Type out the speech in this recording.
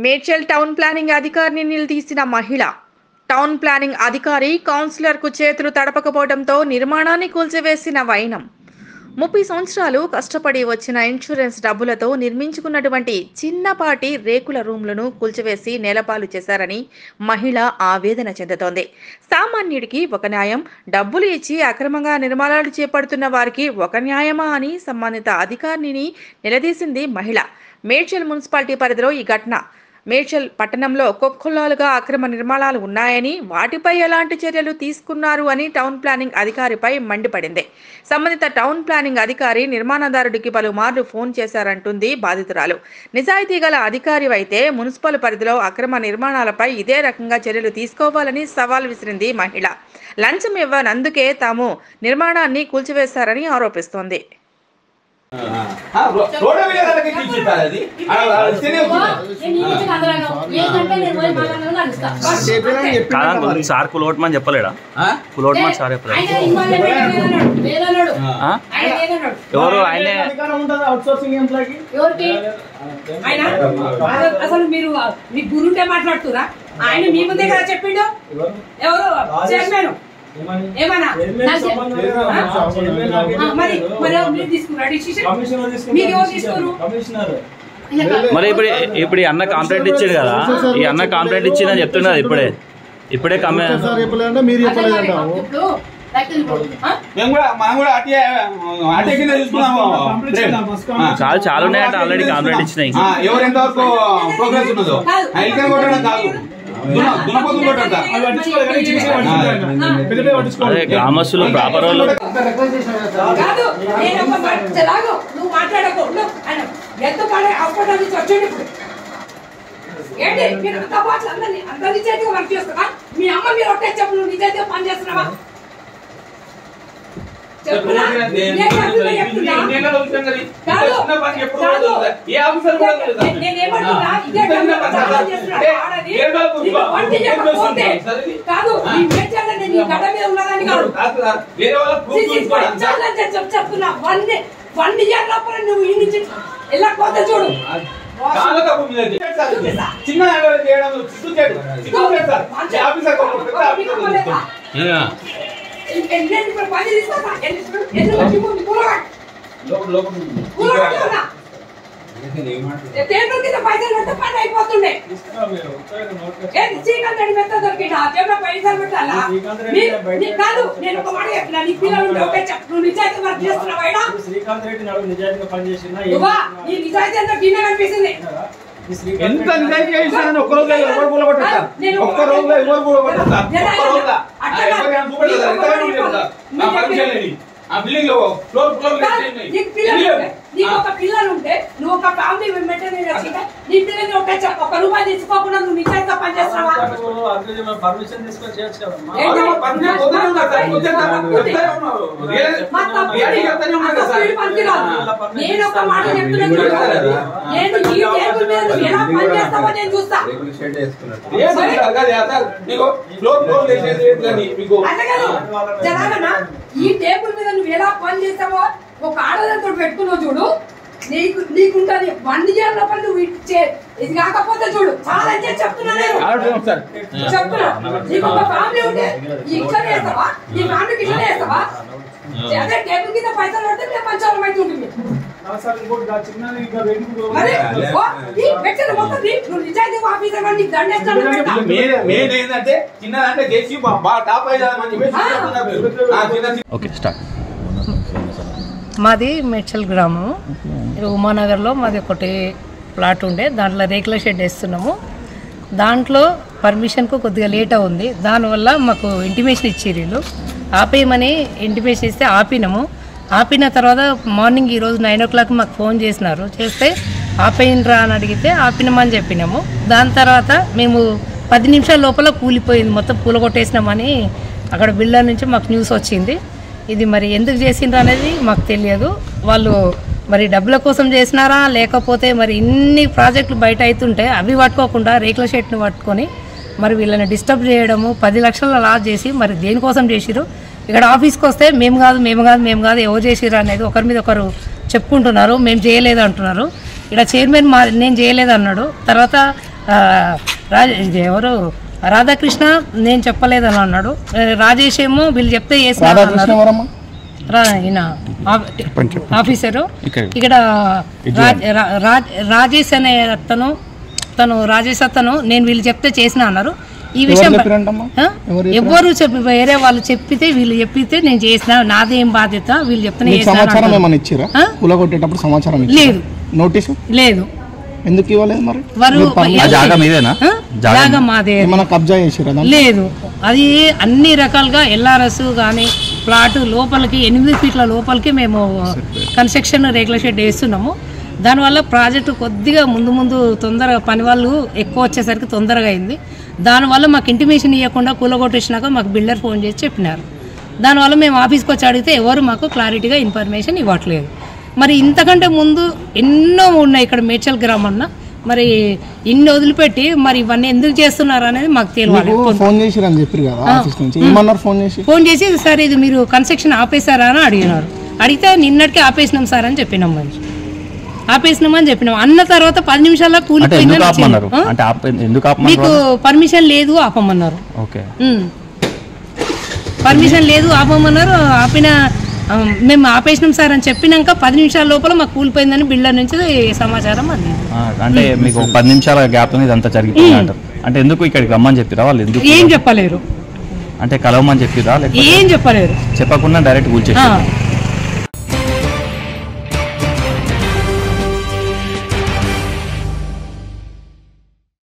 Medchal town planning అధికారిని నిలదీసిన మహిళ. Town planning అధికారి కౌన్సిలర్కు చేతులు తడపకపోవడంతో నిర్మాణాన్ని కూల్చివేసిన వైనం. 30 సంవత్సరాలు కష్టపడి వచ్చిన ఇన్సూరెన్స్ డబ్బులతో నిర్మించుకున్నటువంటి చిన్నపాటి రేకుల రూమ్లను కూల్చివేసి నేలపాలు చేశారని మహిళ ఆవేదన చెందుతోంది. సామాన్యుడికి ఒక న్యాయం, డబ్బులు ఇచ్చి అక్రమంగా నిర్మాణాలు చేపడుతున్న వారికి ఒక న్యాయమా అని సంబంధిత అధికారిని నిలదీసింది మహిళ. మేడ్చల్ మున్సిపాలిటీ పరిధిలో ఈ ఘటన. మేడ్చల్ పట్టణంలో కొక్కులాలుగా అక్రమ నిర్మాణాలు ఉన్నాయని, వాటిపై ఎలాంటి చర్యలు తీసుకున్నారు అని టౌన్ ప్లానింగ్ అధికారిపై మండిపడింది. సంబంధిత టౌన్ ప్లానింగ్ అధికారి నిర్మాణదారుడికి పలుమార్లు ఫోన్ చేశారంటుంది బాధితురాలు. నిజాయితీ గల అధికారి అయితే మున్సిపల్ పరిధిలో అక్రమ నిర్మాణాలపై ఇదే రకంగా చర్యలు తీసుకోవాలని సవాల్ విసిరింది మహిళ. లంచం ఇవ్వనందుకే తాము నిర్మాణాన్ని కూల్చివేశారని ఆరోపిస్తోంది. సార్ కులోట్మని చెప్పలేడా? కులోట్మని సార్ చెప్పలేడు. ఎవరు ఆయన? అసలు మీరు మీ గురుంటే మాట్లాడుతురా? ఆయన మీ ముందే కదా చెప్పిండు. ఎవరు చైర్మన్ ఏమన్నా మరి ఇప్పుడు అన్న కంప్లైంట్ ఇచ్చాడు కదా, ఈ అన్న కంప్లైంట్ ఇచ్చిందని చెప్తున్నా ఇప్పుడే చాలా ఉన్నాయంట ఆల్రెడీ కంప్లైంట్ ఇచ్చినాయి. అదే గ్రామస్తులు ప్రాపర్ వాళ్ళు మీ అమ్మ మీరు ఒకే చెప్పు. నువ్వు నిజైతే పని చేస్తున్నావా? చెప్తున్నా 1 ఇయర్ లోపల నువ్వు ఈ నుంచి వెళ్ళకపోతే చూడు. పైసలు పెడితే పని అయిపోతుండే. శ్రీకాంత్ మెత్త దొరికిందా? పైసలు పెట్టాలా? కాదు, నేను ఒక మాట చెప్పినా, నీ పిల్లలు ఒకే చెప్పు. నువ్వు నిజాయితీ వర్క్ చేస్తున్నావా? శ్రీకాంత్ రెడ్డి నిజాయితీగా పనిచేసిన నీ నిజాయితీ అంతా గిన్నె కనిపిస్తుంది. ఎంత నిజాయితీ చేసిన ఒక్క రోజులో ఎవరు కూలగొట్టా? ఒక్క రోజులో ఎవరు కూలగొట్టా? నీకు ఒక పిల్లలు ఉంటే, నువ్వు ఒక ఫ్యామిలీ మెయింటైన్ చేసుకుంటే, నీ పిల్లల్ని ఒక్క రూపాయి తీసుకోకుండా నువ్వు నిజాయితీగా పనిచేస్తున్నావా? పర్మిషన్ తీసుకొని చేయొచ్చు కదా. నేను ఒక మాట చెప్తున్నాను, నేను ఈ టేబుల్ మీద నువ్వు ఎలా పనిచేస్తావో నేను చూస్తా. జనాగనా ఈ టేబుల్ మీద నువ్వు ఎలా పని చేస్తావో ఒక ఆడదంతో పెట్టుకున్నావు చూడు. నీకుంటది 1 ఇయర్ లోపల నువ్వు ఇచ్చే ఇది కాకపోతే చూడు. చాలా చెప్తున్నా నేను చెప్తున్నా. నీకు ఒక ఫ్యామిలీ ఉంటే ఇట్లా వేస్తావా? నీ ఫ్యామిలీకి ఇట్లా వేస్తావా? అదే టేబుల్ కింద పైసలు పడితే నేను పంచాలం అయితే ఉంటుంది. మాది మేడ్చల్ గ్రామం. ఉమానగర్లో మాది ఒకటి ప్లాట్ ఉండే, దాంట్లో రేకుల షెడ్ వేస్తున్నాము. దాంట్లో పర్మిషన్కు కొద్దిగా లేట్ అవుంది. దానివల్ల మాకు ఇంటిమేషన్ ఇచ్చారు వీళ్ళు, ఆపేయమని ఇంటిమేషన్ ఇస్తే ఆపినాము. ఆపిన తర్వాత మార్నింగ్ ఈరోజు 9 o'clock మాకు ఫోన్ చేసినారు. చేస్తే ఆపేయండిరా అని అడిగితే ఆపినామని చెప్పినాము. దాని తర్వాత మేము 10 నిమిషాల లోపల కూలిపోయింది, మొత్తం కూలగొట్టేసినామని అక్కడ బిల్డర్ నుంచి మాకు న్యూస్ వచ్చింది. ఇది మరి ఎందుకు చేసిండ్రు అనేది మాకు తెలియదు. వాళ్ళు మరి డబ్బుల కోసం చేసినారా, లేకపోతే మరి ఇన్ని ప్రాజెక్టులు బయట అవుతుంటే అవి పట్టుకోకుండా రేకుల షెడ్ను పట్టుకొని మరి వీళ్ళని డిస్టర్బ్ చేయడము, 10 లక్షల లాస్ చేసి మరి దేనికోసం చేసిరు. ఇక్కడ ఆఫీస్కి వస్తే మేము కాదు ఎవరు చేసిరు అనేది ఒకరి మీద ఒకరు చెప్పుకుంటున్నారు. మేము చేయలేదు అంటున్నారు. ఇక్కడ చైర్మన్ నేను చేయలేదు అన్నాడు. తర్వాత ఇది ఎవరు రాధాకృష్ణ నేను చెప్పలేదని అన్నాడు. రాజేష్ ఏమో వీళ్ళు చెప్తే ఈయన ఆఫీసరు ఇక్కడ రాజేష్ అనే తను రాజేష్ అతను నేను వీళ్ళు చెప్తే చేసిన అన్నారు. ఈ విషయం ఎవరు చెప్పి వేరే వాళ్ళు చెప్పితే వీళ్ళు చెప్పితే నేను చేసిన, నాదేం బాధ్యత, వీళ్ళు చెప్తే లేదు నోటీసు లేదు. ఎందుకు ఇవ్వలేదు మరి? జాగా మాదే లేదు. అది అన్ని రకాలుగా ఎల్ఆర్ఎస్ కానీ ప్లాట్ లోపలికి 8 ఫీట్ల లోపలికి మేము కన్స్ట్రక్షన్ రేకుల షెడ్ వేస్తున్నాము. దానివల్ల ప్రాజెక్టు కొద్దిగా ముందు తొందరగా పని వాళ్ళు ఎక్కువ వచ్చేసరికి తొందరగా అయింది. దానివల్ల మాకు ఇంటిమేషన్ ఇవ్వకుండా కూలగొట్టేసినాక మాకు బిల్డర్ ఫోన్ చేసి చెప్పినారు. దానివల్ల మేము ఆఫీస్కి వచ్చి అడిగితే ఎవరు మాకు క్లారిటీగా ఇన్ఫర్మేషన్ ఇవ్వట్లేదు. మరి ఇంతకంటే ముందు ఎన్నో ఉన్నాయి ఇక్కడ మేడ్చల్ గ్రామంలో. మరి ఇన్ని వదిలిపెట్టి మరి ఇవన్నీ ఎందుకు చేస్తున్నారు అనేది మాకు తెలియాలి. ఫోన్ చేసి సార్ ఇది మీరు కన్స్ట్రక్షన్ ఆపేశారా అని అడిగినారు. అడిగితే నిన్నటికే ఆపేసినాం సార్ అని చెప్పినాం. మరి ఆపేసినామని చెప్పినాం. అన్న తర్వాత 10 నిమిషాల్లో కూలిపోయింది. మీకు పర్మిషన్ లేదు ఆపమన్నారు. పర్మిషన్ లేదు ఆపమన్నారు. మేము ఆపేసినాం సార్ అని చెప్పినాక 10 నిమిషాల లోపల మాకు కూలిపోయిందని బిల్డర్ నుంచి సమాచారం అంది. అంటే మీకు 10 నిమిషాల గ్యాప్ ఇదంతా జరిగిపోయింది అంటారు. అంటే ఎందుకు ఇక్కడికి రమ్మని చెప్పిరా వాళ్ళు? ఎందుకు ఏం చెప్పలేరు. అంటే కలవమని చెప్పిరా? ఏం చెప్పలేరు. చెప్పకుండా డైరెక్ట్ కూల్చేసి